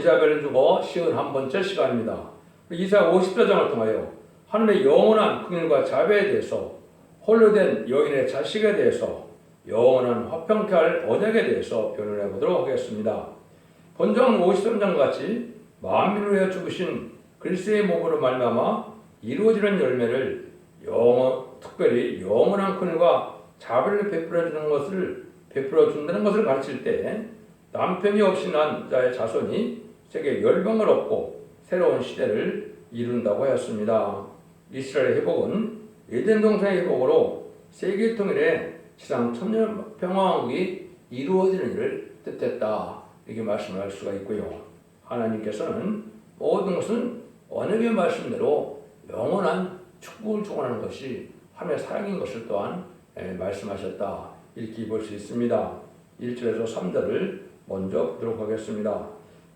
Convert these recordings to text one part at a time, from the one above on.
이사벨을 두고 51번째 시간입니다. 이사야 54장을 통하여 하나님의 영원한 긍휼과 자비에 대해서, 홀로 된 여인의 자식에 대해서, 영원한 화평케 할 언약에 대해서 변론해 보도록 하겠습니다. 본장 53장 같이 만민을 위하여 죽으신 그리스도의 몸으로 말미암아 이루어지는 열매를 특별히 영원한 긍휼과 자비를 베풀어 준다는 것을 가르칠 때, 남편이 없이 난 자의 자손이 세계 열방을 얻고 새로운 시대를 이룬다고 하였습니다. 이스라엘의 회복은 에덴 동산의 회복으로 세계 통일의 지상 천년 평화왕국이 이루어지는 일을 뜻했다, 이렇게 말씀을 할 수가 있고요. 하나님께서는 모든 것은 언약의 말씀대로 영원한 축복을 주관하는 것이 하나님의 사랑인 것을 또한 말씀하셨다, 이렇게 볼 수 있습니다. 1절에서 3절을 먼저 보도록 하겠습니다.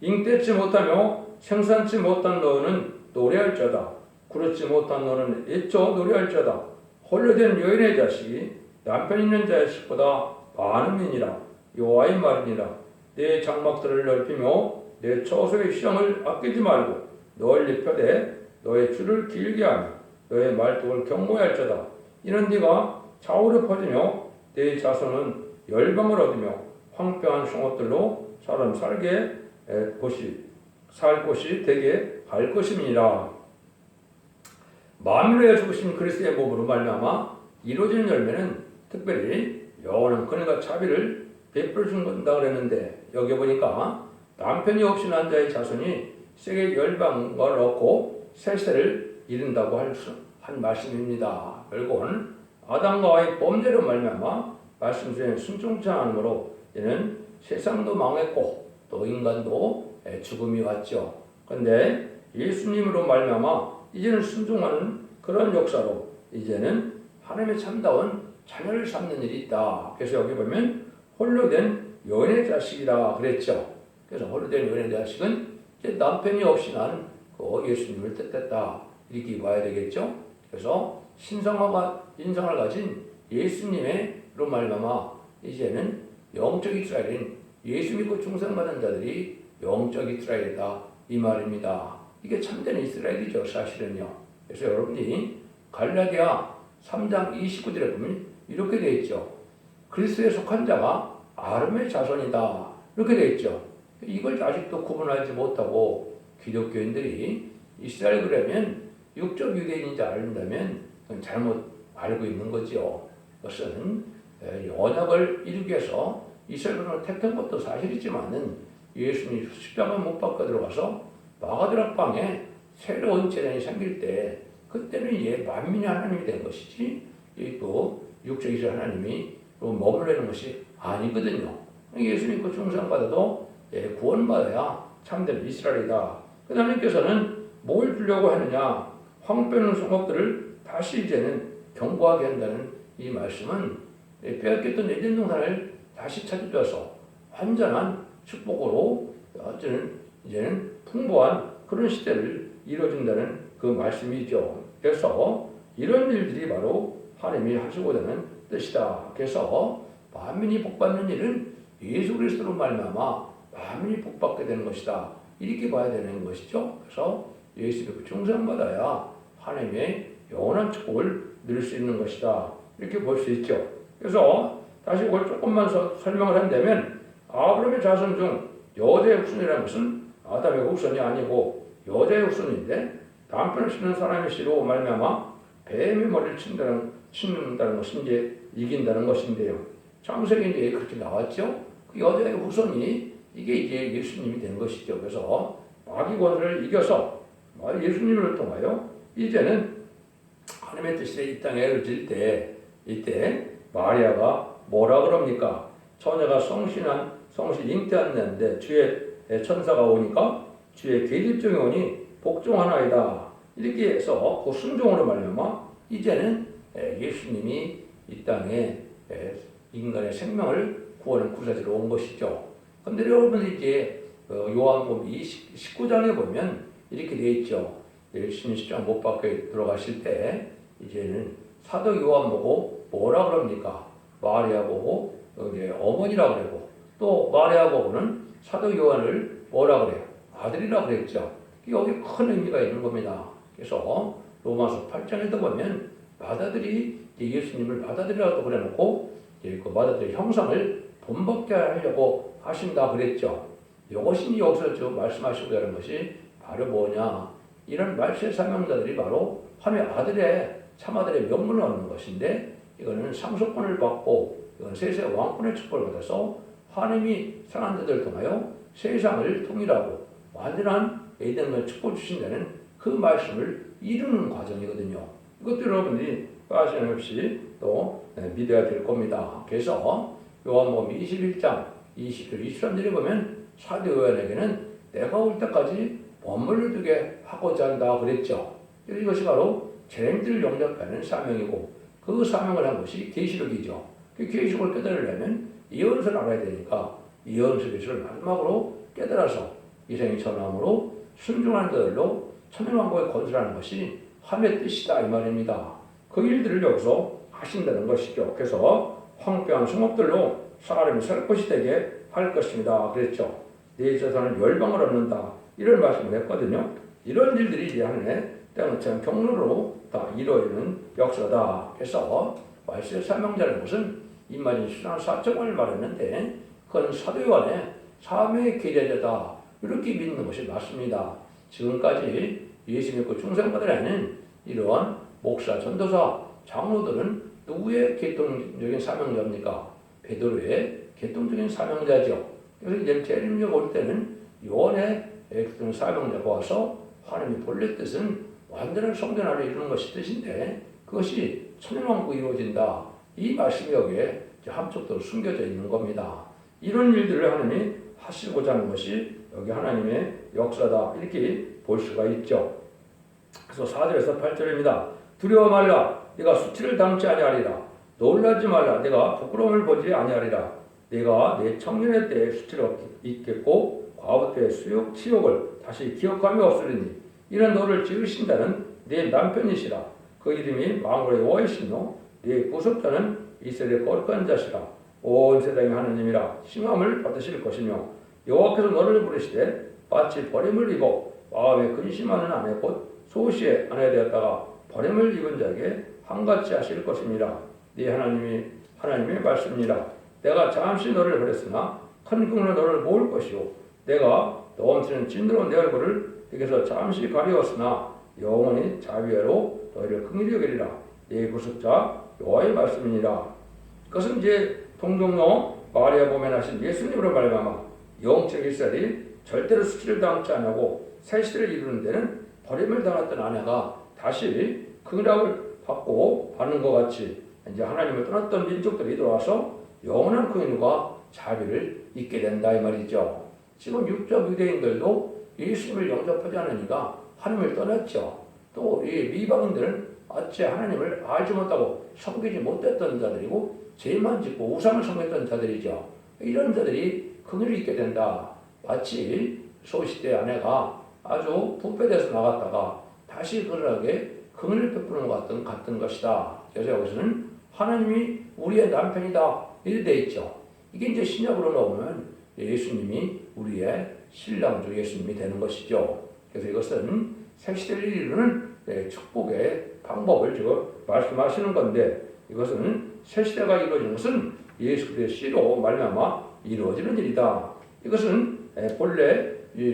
잉태치 못하며 생산치 못한 너는 노래할지어다. 그렇지 못한 너는 애써 노래할지어다. 홀로 된 여인의 자식이 남편 있는 자식보다 많음이니라. 여호와의 말이니라. 내 장막들을 넓히며 내 처소의 시험을 아끼지 말고 널리 펴되 너의 줄을 길게 하며 너의 말뚝을 경고할지어다. 이는 네가 좌우로 퍼지며 내 자손은 열방을 얻으며 황폐한 성읍들로 사람 살 곳이 되게 갈 것임이니라. 만민을 위하여 죽으신 그리스도의 몸으로 말미암아 이루어지는 열매는 특별히 영원한 긍휼과 자비를 베풀어 준다 그랬는데, 여기 보니까 남편이 없이 난 자의 자손이 세계 열방을 얻고 새 세를 이룬다고 한 말씀입니다. 결국은 아담과 하와의 범죄로 말미암아 말씀 중에 순종치 않음으로 이는 세상도 망했고 또 인간도 죽음이 왔죠. 그런데 예수님으로 말미암아 이제는 순종하는 그런 역사로 이제는 하나님의 참다운 자녀를 삼는 일이 있다. 그래서 여기 보면 홀로 된 여인의 자식이라 그랬죠. 그래서 홀로 된 여인의 자식은 이제 남편이 없이 난 그 예수님을 뜻했다, 이렇게 봐야 되겠죠. 그래서 신성과 인성을 가진 예수님으로 말미암아 이제는 영적 이스라엘인 예수 믿고 중생받은 자들이 영적 이스라엘이다, 이 말입니다. 이게 참된 이스라엘이죠, 사실은요. 그래서 여러분이 갈라디아 3장 29절에 보면 이렇게 되어 있죠. 그리스도에 속한 자가 아름의 자손이다, 이렇게 되어 있죠. 이걸 아직도 구분하지 못하고 기독교인들이 이스라엘 그러면 육적 유대인인지 알린다면 그건 잘못 알고 있는 거죠. 그것은 언약을 이루기 위해서 이스라엘을 택한 것도 사실이지만은 예수님이 십자가 못 박혀 들어가서 마가다락 방에 새로운 재단이 생길 때, 그때는 만민의 하나님이 된 것이지 또 육적 이스라엘 하나님이 머물러있는 것이 아니거든요. 예수님 그 중생받아도 구원받아야 참된 이스라엘이다. 그 하나님께서는 뭘 주려고 하느냐, 황폐한 성읍들을 다시 이제는 견고하게 한다는 이 말씀은 빼앗겼던 에덴 동산을 다시 찾아줘서 완전한 축복으로 이제는 풍부한 그런 시대를 이루어준다는 그 말씀이죠. 그래서 이런 일들이 바로 하나님이 하시고자 하는 뜻이다. 그래서 만민이 복받는 일은 예수 그리스도로 말미암아 만민이 복받게 되는 것이다, 이렇게 봐야 되는 것이죠. 그래서 예수 믿고 중생받아야 하나님의 영원한 축복을 누릴 수 있는 것이다, 이렇게 볼 수 있죠. 그래서 다시 그걸 조금만 설명을 한다면, 아브라함의 자손 중 여자의 후손이라는 것은 아담의 후손이 아니고 여자의 후손인데, 남편을 씹는 사람의 씨로 말미암아 뱀의 머리를 치는다는 것은 이제 이긴다는 것인데요. 창세기 이제 그렇게 나왔죠. 그 여자의 후손이 이게 이제 예수님이 된 것이죠. 그래서 마귀 권세를 이겨서 예수님을 통하여 이제는 하나님의 뜻이 이 땅에 이루어질 때, 이때 마리아가 뭐라 그럽니까? 처녀가 성신 잉태하는데 주의 천사가 오니까 주의 계집종이 오니 복종하나이다, 이렇게 해서 그 순종으로 말미암아 이제는 예수님이 이 땅에 인간의 생명을 구원하는 구세주로 온 것이죠. 그런데 여러분들 이제 요한복음 19장에 보면 이렇게 되어 있죠. 예수님 십자가 못 박혀 들어가실 때 이제는 사도 요한 보고 뭐라 그럽니까? 마리아 보고 어머니라 그러고, 또 마리아 보고는 사도 요한을 뭐라 그래요? 아들이라 그랬죠. 여기 큰 의미가 있는 겁니다. 그래서 로마서 8장에도 보면 맏아들이 예수님을 맏아들이라고 그래놓고 그 맏아들의 형상을 본받게 하려고 하신다 그랬죠. 이것이 여기서 지금 말씀하시고 하는 것이 바로 뭐냐, 이런 말세의 사명자들이 바로 하나님의 아들의 참아들의 명분을 얻는 것인데, 이거는 상속권을 받고 이건 세세 왕권의 축복을 받아서 하나님이 사랑하는 자들을 통하여 세상을 통일하고 완전한 에덴을 축복 주신다는 그 말씀을 이루는 과정이거든요. 이것도 여러분들이 빠짐없이 또 믿어야 될 겁니다. 그래서 요한복음 21장 20절 23절에 보면 사도 요한에게는 내가 올 때까지 머물러 두게 하고자 한다 그랬죠. 이것이 바로 죄인들을 영접하는 사명이고, 그 사명을 한 것이 계시록이죠. 그 계시록을 깨달으려면 예언서를 알아야 되니까 예언서 계시를 마지막으로 깨달아서 이생이 전함으로 순종하는 자들로 천년왕국을 건설하는 것이 하나님의 뜻이다 이 말입니다. 그 일들을 여기서 하신다는 것이죠. 그래서 황폐한 성읍들로 사람이 살 곳이 되게 할 것입니다 그랬죠. 내 입에서는 열방을 얻는다 이런 말씀을 했거든요. 이런 일들이 이제 하나님의 때문에 경로로 다 이루어지는 역사다. 그래서 말세의 사명자는 것은 임마진 수상 4천원을 말했는데 그건 사도 요한의 사명의 계제자다 이렇게 믿는 것이 맞습니다. 지금까지 예수 믿고 충성받으라는 이러한 목사, 전도사, 장로들은 누구의 계통적인 사명자입니까? 베드로의 계통적인 사명자죠. 그래서 이제 재림적 올 때는 요한의 사명자가 와서 하나님의 본래 뜻은 완전한 성전 안에 이루는 것이 뜻인데 그것이 천년왕국이 이루어진다. 이 말씀이 여기에 한쪽도 숨겨져 있는 겁니다. 이런 일들을 하나님이 하시고자 하는 것이 여기 하나님의 역사다 이렇게 볼 수가 있죠. 그래서 4절에서 8절입니다. 두려워 말라 네가 수치를 당치 아니하리라. 놀라지 말라 네가 부끄러움을 보지 아니하리라. 네가 내 청년의 때에 수치를 잊겠고 과부 때의 치욕을 다시 기억함이 없으리니 이는 너를 지으신다는 네 남편이시라. 그 이름이 만군의 여호와이시며 네 구속자는 이스라엘의 거룩한 자시라. 온 세상의 하나님이라 칭함을 받으실 것이며 여호와께서 너를 부르시되 마치 버림을 입어 마음에 근심하는 아내 곧 소시의 아내 되었다가 버림을 입은 자에게 한같이 하실 것입니다. 네 하나님의 말씀이라. 내가 잠시 너를 버렸으나 큰 긍휼로 너를 모을 것이요 내가 넘치는 진노로 내 얼굴을 내게서 잠시 가리웠으나 영원히 자비하로 너희를 긍휼히 여기리라. 네 구속자 여호와의 말씀이니라. 그것은 이제 동정로 마리아 보면 하신 예수님으로 말미암아 영적 이스라엘이 절대로 수치를 당치 않고 새 시대를 이루는 데는 버림을 당했던 아내가 다시 긍휼을 받는 것 같이 이제 하나님을 떠났던 민족들이 돌아와서 영원한 긍휼과 자비를 잊게 된다 이 말이죠. 지금 육적 유대인들도 예수님을 영접하지 않으니까 하나님을 떠났죠. 또 이 미방인들은 어째 하나님을 알지 못하고 섬기지 못했던 자들이고 죄만 짓고 우상을 섬겼던 자들이죠. 이런 자들이 긍휼을 잊게 된다. 마치 소시대 아내가 아주 부패돼서 나갔다가 다시 그러하게 긍휼을 베푸는 것 같은 것이다. 그래서 여기서는 하나님이 우리의 남편이다 이렇게 돼 있죠. 이게 이제 신약으로 나오면 예수님이 우리의 신랑주 예수님이 되는 것이죠. 그래서 이것은 새 시대를 이루는 축복의 방법을 지금 말씀하시는 건데 이것은 새 시대가 이루어지는 것은 예수 그리스도의 씨로 말미암아 이루어지는 일이다. 이것은 본래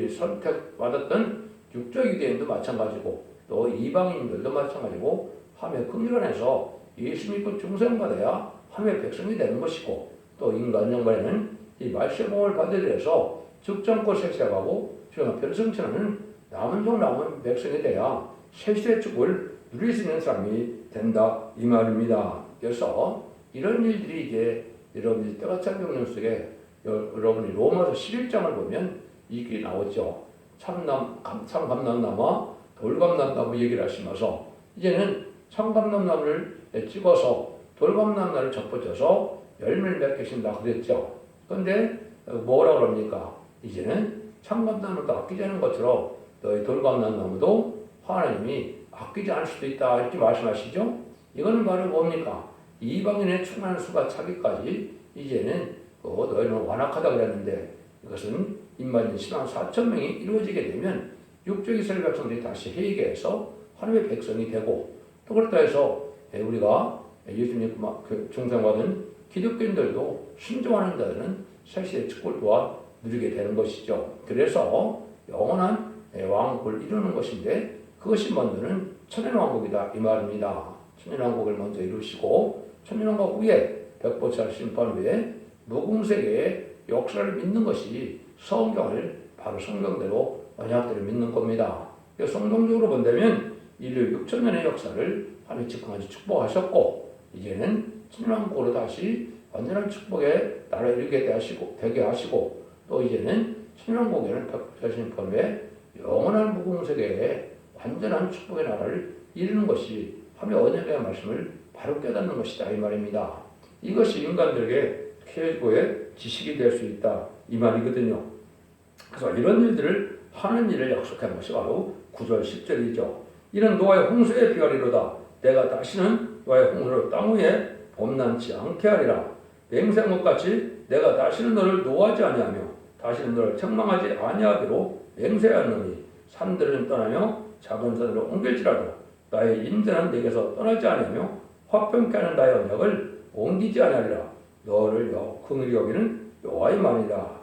선택받았던 육적 유대인도 마찬가지고 또 이방인들도 마찬가지고 하나님의 긍휼 안에서 예수 믿고 중생받아야 하나님의 백성이 되는 것이고 또 인간 영광에는 이 말세봉을 받으려 해서 적정코 색색하고 변성천하는 남은 종 남은 백성이 돼야 새시대 축복을 누릴 수 있는 사람이 된다 이 말입니다. 그래서 이런 일들이 이제 여러분이 때가 찬 경륜 속에 여러분이 로마서 11장을 보면 이게 나오죠. 참감람나무와 돌감람나무 얘기를 하시면서 이제는 참감람나무를 찍어서 돌감람나무를 접붙여서 열매를 맺겠습니다 그랬죠. 그런데 뭐라 그럽니까? 이제는 참감나무도 아끼지 않은 것처럼 너희 돌감람나무도 하나님이 아끼지 않을 수도 있다 이렇게 말씀하시죠. 이거는 바로 뭡니까? 이방인의 충만한 수가 차기까지 이제는 너희는 완악하다 그랬는데 이것은 임마진 신왕 4천 명이 이루어지게 되면 육적 이스라엘 백성들이 다시 회개해서 하나님의 백성이 되고, 또 그렇다 해서 우리가 예수님 중생받은 기독교인들도 순종하는 자들은 새시대 축복을 또한 누리게 되는 것이죠. 그래서 영원한 왕국을 이루는 것인데, 그것이 먼저는 천년왕국이다 이 말입니다. 천년왕국을 먼저 이루시고 천년왕국 후에 백보살 심판 후에 무궁세계의 역사를 믿는 것이 성경을 바로 성경대로 언약대로 믿는 겁니다. 성경적으로 본다면 인류 6천 년의 역사를 하나님 지금까지 축복하셨고, 이제는 천년왕국으로 다시 완전한 축복의 나라를 이루게 되게 하시고, 또 이제는 천년왕국에는 백보살 심판 후에 영원한 무궁세계의 완전한 축복의 나라를 이루는 것이 하나님의 언약의 말씀을 바로 깨닫는 것이다 이 말입니다. 이것이 인간들에게 최고의 지식이 될 수 있다 이 말이거든요. 그래서 이런 일들을 하는 일을 약속한 것이 바로 9절 10절이죠. 이는 노아의 홍수의 비하리로다. 내가 다시는 노아의 홍수로 땅 위에 범람치 않게 하리라. 맹세한 것 같이 내가 다시는 너를 노하지 아니하며 다시는 너를 책망하지 아니하기로 맹세하노니, 산들은 떠나며 작은 산으로 옮길지라도 나의 인자는 내게서 떠나지 아니하며 화평케 하는 나의 언약을 옮기지 아니하리라. 너를 긍휼히 여기는 여호와의 말이라.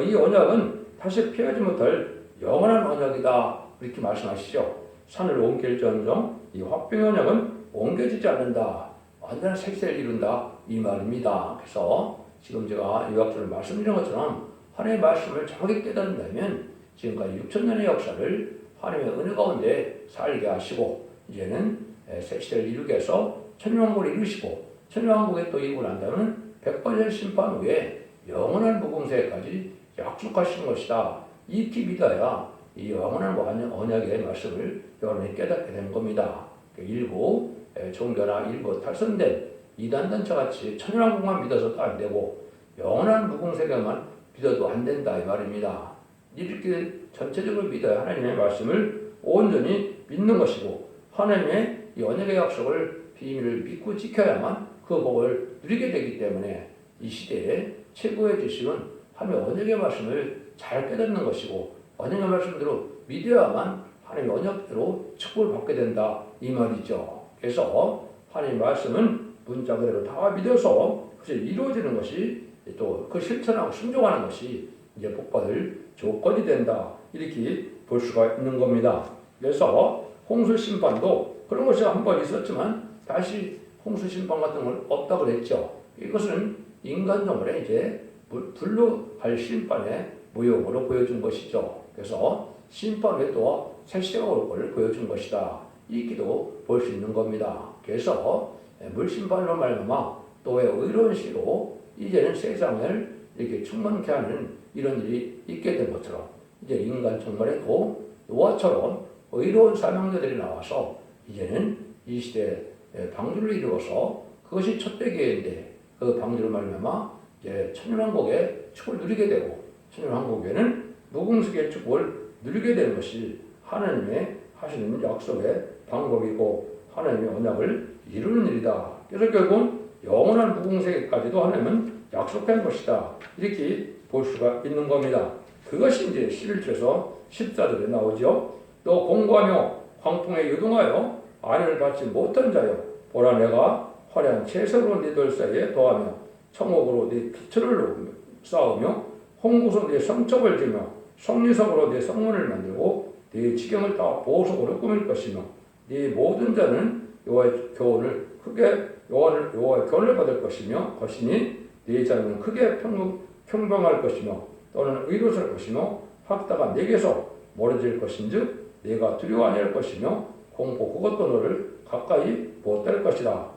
이 언약은 다시 피하지 못할 영원한 언약이다 이렇게 말씀하시죠. 산을 옮길지언정 이 화평의 언약은 옮겨지지 않는다. 완전한 색세를 이룬다 이 말입니다. 그래서 지금 제가 요약전을 말씀드린 것처럼 하나님의 말씀을 정확히 깨닫는다면 지금까지 6천 년의 역사를 하나님의 은혜 가운데 살게 하시고, 이제는 새 시대를 이루게 해서 천년왕국을 이루시고, 천년왕국에 또 이루고 난 다음은 백보살 심판 후에 영원한 무궁세까지 약속하시는 것이다. 익히 믿어야 이 영원한 언약의 말씀을 여러분이 깨닫게 되는 겁니다. 일부 종교나 일부 탈선된 이단단체같이 천년왕국만 믿어서도 안 되고 영원한 무궁세계만 믿어도 안 된다 이 말입니다. 이렇게 전체적으로 믿어야 하나님의 말씀을 온전히 믿는 것이고, 하나님의 이 언약의 약속을 비밀을 믿고 지켜야만 그 복을 누리게 되기 때문에 이 시대에 최고의 지식은 하나님의 언약의 말씀을 잘 깨닫는 것이고, 언약의 말씀대로 믿어야만 하나님의 언약대로 축복을 받게 된다 이 말이죠. 그래서 하나님의 말씀은 문자 그대로 다 믿어서 그것이 이루어지는 것이, 또 그 실천하고 순종하는 것이 이제 복받을 조건이 된다 이렇게 볼 수가 있는 겁니다. 그래서 홍수 심판도 그런 것이 한 번 있었지만 다시 홍수 심판 같은 건 없다고 그랬죠. 이것은 인간적으로 이제 불로 할 심판의 모형으로 보여준 것이죠. 그래서 심판 후에 또 새 시대가 올 것을 보여준 것이다 이렇게도 볼 수 있는 겁니다. 그래서 물심판으로 말미암아 또의 의로운 시로 이제는 세상을 이렇게 충만케 하는 이런 일이 있게 된 것처럼, 이제 인간 정말에도 노아처럼 의로운 사명자들이 나와서 이제는 이 시대에 방주를 이루어서, 그것이 첫대 기회인데 그 방주를 말미암아 이제 천년왕국의 축복을 누리게 되고, 천년왕국에는 무궁수의 축복을 누리게 되는 것이 하나님의 하시는 약속의 방법이고 하나님의 언약을 이루는 일이다. 그래서 결국 영원한 무궁세계까지도 하나님은 약속한 것이다 이렇게 볼 수가 있는 겁니다. 그것이 이제 11절에서 14절에 나오죠. 또 공고하며 광풍에 유동하여 아내를 받지 못한 자여, 보라 내가 화려한 채석으로 네 돌 사이에 더하며 청옥으로 네 기초를 쌓으며 홍구소 네 성척을 지며 성리석으로 네 성문을 만들고 네 지경을 다 보석으로 꾸밀 것이며, 네 모든 자는 여호와의 교훈을 받을 것이니 네 자는 크게 평범할 것이며 또는 의로설 것이며 학다가 내게서 멀어질 것인즉 내가 두려워 아니할 것이며 공포 그것도 너를 가까이 못할 것이다.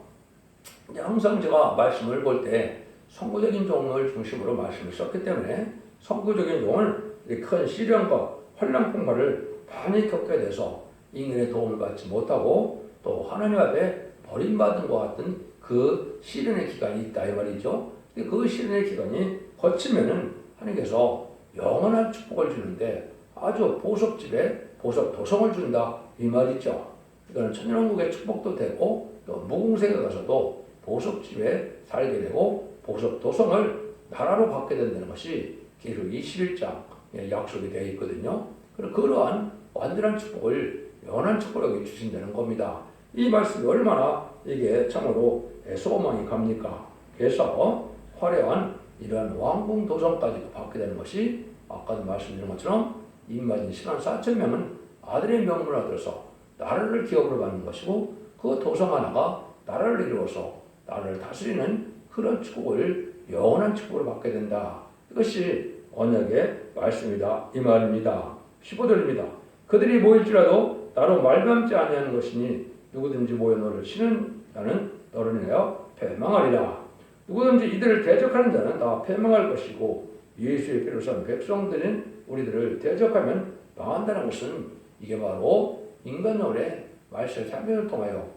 항상 제가 말씀을 볼 때 선구적인 종을 중심으로 말씀을 썼기 때문에 선구적인 종은 큰 시련과 환난 풍파를 많이 겪게 돼서 인간의 도움을 받지 못하고 또 하나님 앞에 버림받은 것 같은 그 시련의 기간이 있다 이 말이죠. 그 시련의 기간이 거치면은 하나님께서 영원한 축복을 주는데 아주 보석집에 보석 도성을 준다 이 말이죠. 이거는 천년왕국의 축복도 되고 또 무궁세계 가서도 보석집에 살게 되고 보석 도성을 나라로 받게 된다는 것이 계시록 21장 약속이 되어 있거든요. 그러한 완전한 축복을 영원한 축복을 주신다는 겁니다. 이 말씀이 얼마나 이게 참으로 소망이 갑니까? 그래서 화려한 이러한 왕궁 도성까지도 받게 되는 것이 아까도 말씀드린 것처럼 임마진 10만 4천 명은 아들의 명분을 얻어서 나라를 기업으로 받는 것이고 그 도성 하나가 나라를 이루어서 나라를 다스리는 그런 축복을 영원한 축복으로 받게 된다. 이것이 언약의 말씀이다 이 말입니다. 15절입니다. 그들이 모일지라도 나로 말감지 아니하는 것이니 누구든지 모여 너를 치는 자는 너를 인하여 패망하리라. 누구든지 이들을 대적하는 자는 다 패망할 것이고 예수의 피로 산 백성들인 우리들을 대적하면 망한다는 것은 이게 바로 인간론의 말세 참변을 통하여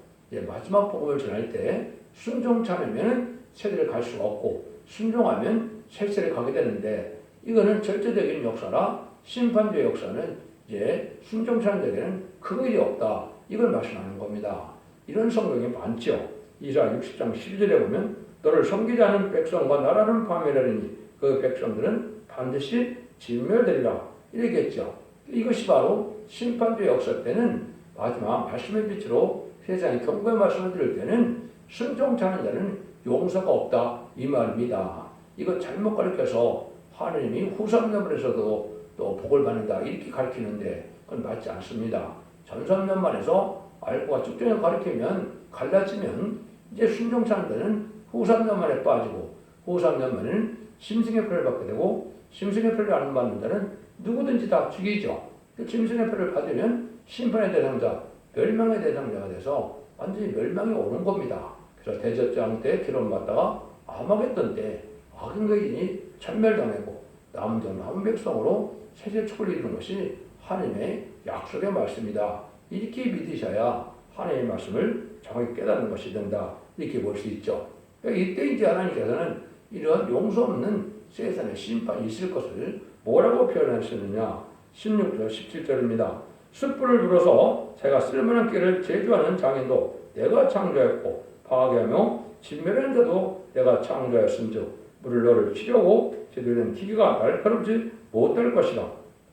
마지막 복음을 전할 때 순종치 않으면 세대를 갈 수가 없고 순종하면 세세를 가게 되는데 이거는 절대적인 역사라 심판주의 역사는 이제 순종치 않는 데에는 큰 일이 없다. 이걸 말씀하는 겁니다. 이런 성경이 많죠. 이사야 60장 12절에 보면 너를 섬기지 않은 백성과 나라는 파멸하리니 그 백성들은 반드시 진멸되리라 이랬겠죠. 이것이 바로 심판주의 역사 때는 마지막 말씀의 빛으로 세상에 경고의 말씀을 드릴 때는 순종치 않은 자는 용서가 없다 이 말입니다. 이거 잘못 가르쳐서 하나님이 후삼년만에서도 또 복을 받는다 이렇게 가르치는데 그건 맞지 않습니다. 전삼년만에서 알고가 쭉쭉 가르치면 갈라지면 이제 순종치 않은 자는 후삼년만에 빠지고 후삼년만에는 심승의 표를 받게 되고 심승의 표를 안 받는 자는 누구든지 다 죽이죠. 심승의 표를 받으면 심판의 대상자, 멸망의 대상자가 돼서 완전히 멸망이 오는 겁니다. 그래서 대접장 때 기름 받다가 아마겟돈 때 악인거인이 천멸당하고 남은 백성으로 세세 축을 이루는 것이 하나님의 약속의 말씀이다. 이렇게 믿으셔야 하나님의 말씀을 정확히 깨닫는 것이 된다. 이렇게 볼 수 있죠. 이때 이제 하나님께서는 이런 용서 없는 세상에 심판이 있을 것을 뭐라고 표현하셨느냐. 16절 17절입니다. 숯불을 불어서 제가 쓸만한 길을 제조하는 장인도 내가 창조했고 파괴하며 진멸하는 자도 내가 창조하였은즉 물을 너를 치려고 제대로된 기계가 날카롭지 못할 것이다.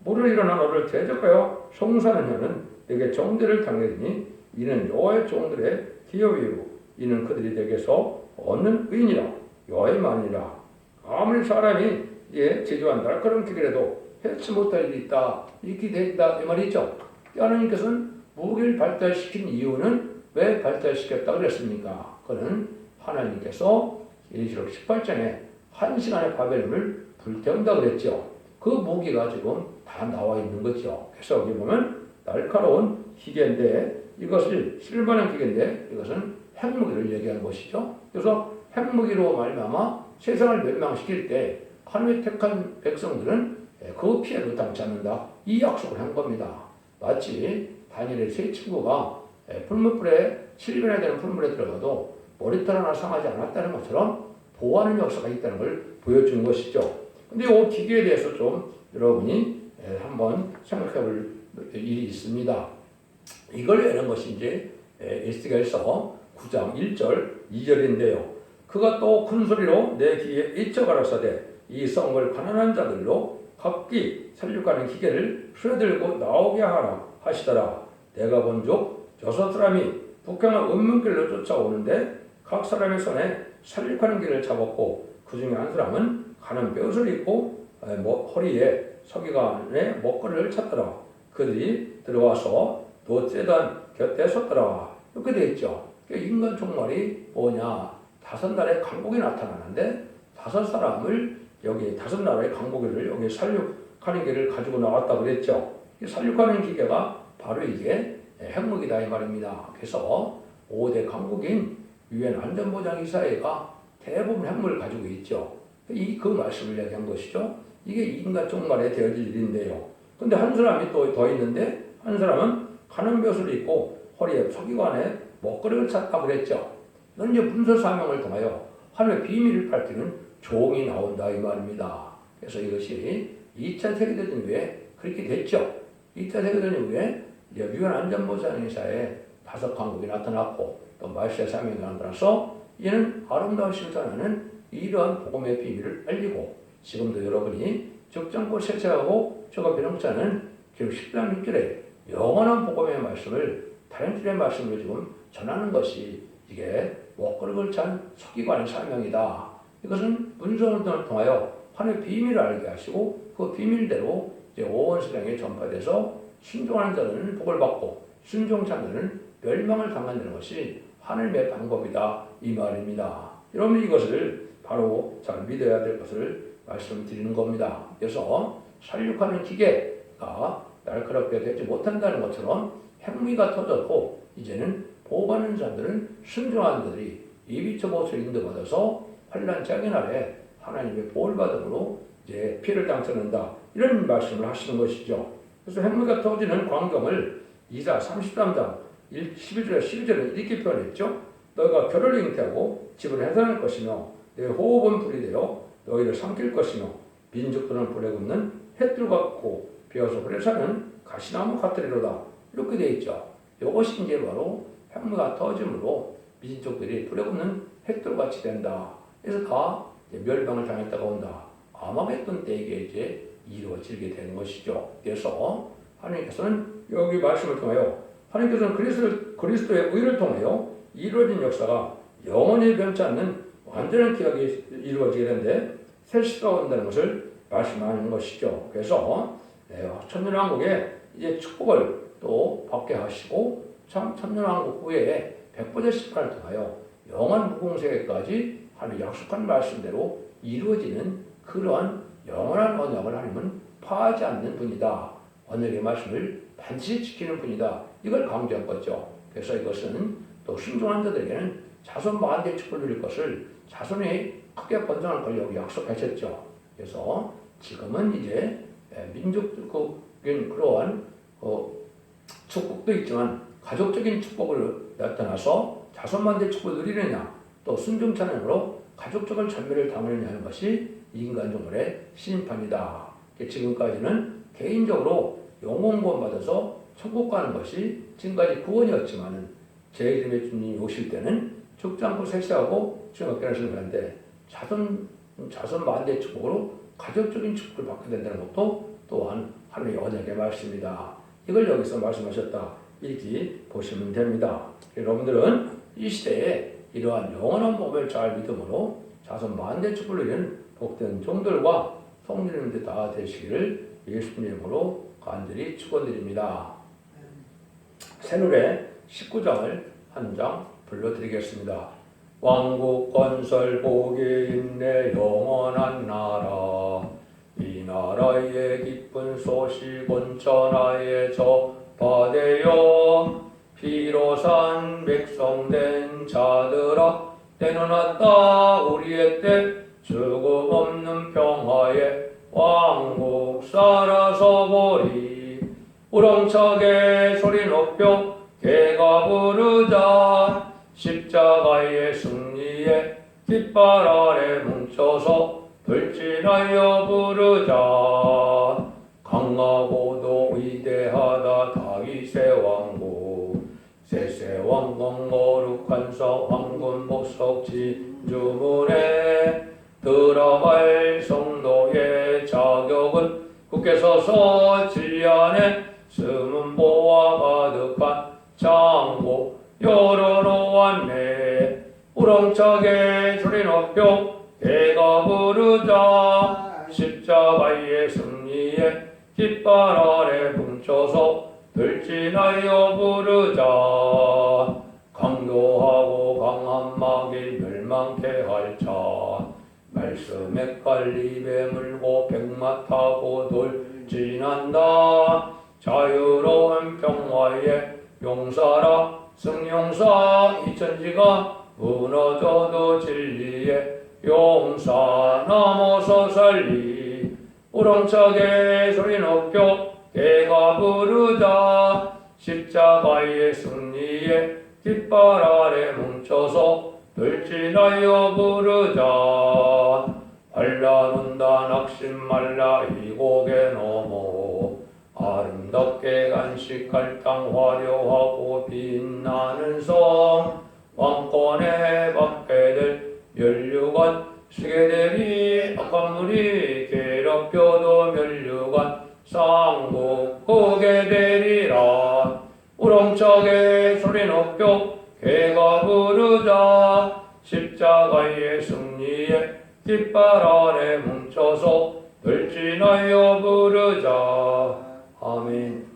물을 일어나 너를 대적하여 송사하는 자는 내게 정죄를 당하리니 이는 여호와의 종들의 기업이요 이는 그들이 내게서 얻는 의인이라 여호와의 만이라. 아무리 사람이 제조한 날카로운 기계라도 해치 못할 일이 있다 이렇게 된다 이 말이죠. 하나님께서는 무기를 발달시킨 이유는 왜 발달시켰다 그랬습니까? 그는 하나님께서 예시록 18장에 1시간의 바벨론을 불태운다 그랬죠. 그 무기가 지금 다 나와 있는 거죠. 그래서 여기 보면 날카로운 기계인데 이것을 쓸만한 기계인데 이것은 핵무기를 얘기하는 것이죠. 그래서 핵무기로 말미암아 세상을 멸망시킬 때 하나님의 택한 백성들은 그 피해를 당치 않는다. 이 약속을 한 겁니다. 마치 다니엘의 세 친구가 풀무불에 700에 되는 풀무불에 들어가도 머리털 하나 상하지 않았다는 것처럼 보호하는 역사가 있다는 걸 보여주는 것이죠. 근데 이 기계에 대해서 좀 여러분이 한번 생각해 볼 일이 있습니다. 이걸 내는 것이 이제 에스겔서 9장 1절 2절인데요. 그가 또 큰 소리로 내 귀에 이쳐 가라사대 이 성을 가난한 자들로 각기 살육하는 기계를 수레들고 나오게 하라 하시더라. 내가 본즉 6사람이 북향의 은문길로 쫓아오는데 각 사람의 손에 살육하는 길을 잡았고 그 중에 한 사람은 가는 벼슬을 입고 허리에 서기관의 먹거리를 찼더라. 그들이 들어와서 노제단 곁에 섰더라. 이렇게 되어 있죠. 인간 종말이 뭐냐. 5나라의 강국이 나타나는데 5사람을 여기 5나라의 강국을 여기 살육하는 길을 가지고 나왔다 그랬죠. 살육하는 기계가 바로 이게 핵무기다 이 말입니다. 그래서 5대 강국인 유엔 안전보장이사회가 대부분 핵무기를 가지고 있죠. 그 말씀을 얘기한 것이죠. 이게 인간 종말에 되어질 일인데요. 근데 한 사람이 또 더 있는데 한 사람은 가는 벼슬을 입고 허리에 서기관에 먹거리를 찼다고 그랬죠. 이건 이제 문서 사명을 통하여 하나님의 비밀을 밝히는 종이 나온다 이 말입니다. 그래서 이것이 2차 세계대전 후에 그렇게 됐죠. 2차 세계대전 후에 유엔 안전보장이사회에 5강국이 나타났고 또 말세 사명이 나타나서 이는 아름다운 실천하는 이러한 복음의 비밀을 알리고 지금도 여러분이 적장고 세세하고 저가 변형자는 기록 10장 6절에 영원한 복음의 말씀을 다른 줄의 말씀으로 지금 전하는 것이 이게 먹거리를 찬 서기관의 사명이다. 이것은 문서운동을 통하여 하나님의 비밀을 알게 하시고 그 비밀대로 이제 온 세상에 전파돼서 순종하는 자들은 복을 받고 순종치 않는 자는 멸망을 당한다는 것이 하나님의 방법이다 이 말입니다. 여러분 이것을 바로 잘 믿어야 될 것을 말씀드리는 겁니다. 그래서 살육하는 기계가 날카롭게 되지 못한다는 것처럼 핵무기가 터졌고 이제는 보호받는 자들은 순종하는 자들이 이비처 보수를 인도받아서 환난 장애 날에 하나님의 보호를 받음으로 이제 피해를 당쳐낸다 이런 말씀을 하시는 것이죠. 그래서 핵무기가 터지는 광경을 이사 33장 11절에 12절에 이렇게 표현했죠. 너희가 결을 잉태하고 집을 해산할 것이며 내 호흡은 불이 되어 너희를 삼킬 것이며 민족들은 불에 굽는 햇불 같고 비어서 불에 사는 가시나무 같으리로다. 이렇게 되어 있죠. 이것이 이제 바로 핵무기가 터짐으로 민족들이 불에 굽는 햇불같이 된다. 그래서 다 멸망을 당했다가 온다. 아마겟돈 때 이게 이제 이루어지게 되는 것이죠. 그래서 하나님께서는 여기 말씀을 통하여 하나님께서는 그리스도의 의를 통하여 이루어진 역사가 영원히 변치 않는 완전한 기억이 이루어지게 되는데 새 시대가 온다는 것을 말씀하는 것이죠. 그래서 천년왕국에 이제 축복을 또 받게 하시고 천년왕국 후에 백보자 심판을 통하여 영원 무궁세계까지 하나님 약속한 말씀대로 이루어지는 그러한 영원한 언약을 하나님은 파하지 않는 분이다. 언약의 말씀을 반드시 지키는 분이다. 이걸 강조한 거죠. 그래서 이것은 또 순종한 자들에게는 자손 만대의 축복을 누릴 것을 자손이 크게 번성할 걸라고 약속하셨죠. 그래서 지금은 이제 민족적인 그러한 축복도 있지만 가족적인 축복을 나타나서 자손 만대의 축복을 누리느냐 또 순종 찬양으로 가족적인 전멸을 당하느냐 하는 것이 인간 종들의 심판이다. 지금까지는 개인적으로 영혼 구원받아서 천국 가는 것이 지금까지 구원이었지만은 제 이름의 주님이 오실 때는 죽지 않고 섹시하고 주님께 하시는 건데 자손 만대의 축복으로 가족적인 축복을 받게 된다는 것도 또한 하나님의 언약의 말씀입니다. 이걸 여기서 말씀하셨다 이렇게 보시면 됩니다. 여러분들은 이 시대에 이러한 영원한 복음을 잘 믿음으로 자손 만대의 축복을 누리는 복된 종들과 성도님들 다 되시기를 예수님 이름으로 간절히 축원드립니다. 새노래 19장을 한 장 불러드리겠습니다. 왕국 건설 복이 있네 영원한 나라 이 나라의 기쁜 소식 온 천하에 전파되어 피로 산 백성된 자들아 때는 왔다 우리의 때 죽음 없는 평화에 왕국 살아서 보리 우렁차게 소리 높여 개가 부르자 십자가의 승리에 깃발 아래 뭉쳐서 돌진하여 부르자 강하고도 위대하다 다윗의 왕국 셋세 왕궁 거룩한 성 황금 보석 진주문에 들어갈 성도의 자격은 굳게 서서 진리 안에 숨은 보화 가득한 창고 열어놓았네 우렁차게 소리 높여 개가 부르자 십자가의 승리에 깃발 아래 뭉쳐서 돌진하여 부르자 강도하고 강한 마귀 멸망케 할 자 말씀에 깔리배 물고 백마 타고 돌진한다 자유로운 평화에 용사라 승용사 이천지가 무너져도 진리에 용사 넘어서 살리 우렁차게 소리 높여 개가 부르자 십자가의 승리에 깃발 아래 뭉쳐서 돌진하여 부르자 환난 온다 낙심 말라 이곡에 넘어 아름답게 간식할 땅 화려하고 빛나는 성 왕권에 받게 될 멸류관 쓰게 되리 악한 물이 괴롭 표도 멸류관 쌍복하게 되리라. 우렁차게 소리 높여 개가 부르자. 십자가의 승리에 깃발 아래 뭉쳐서 늘진하여 부르자. 아멘.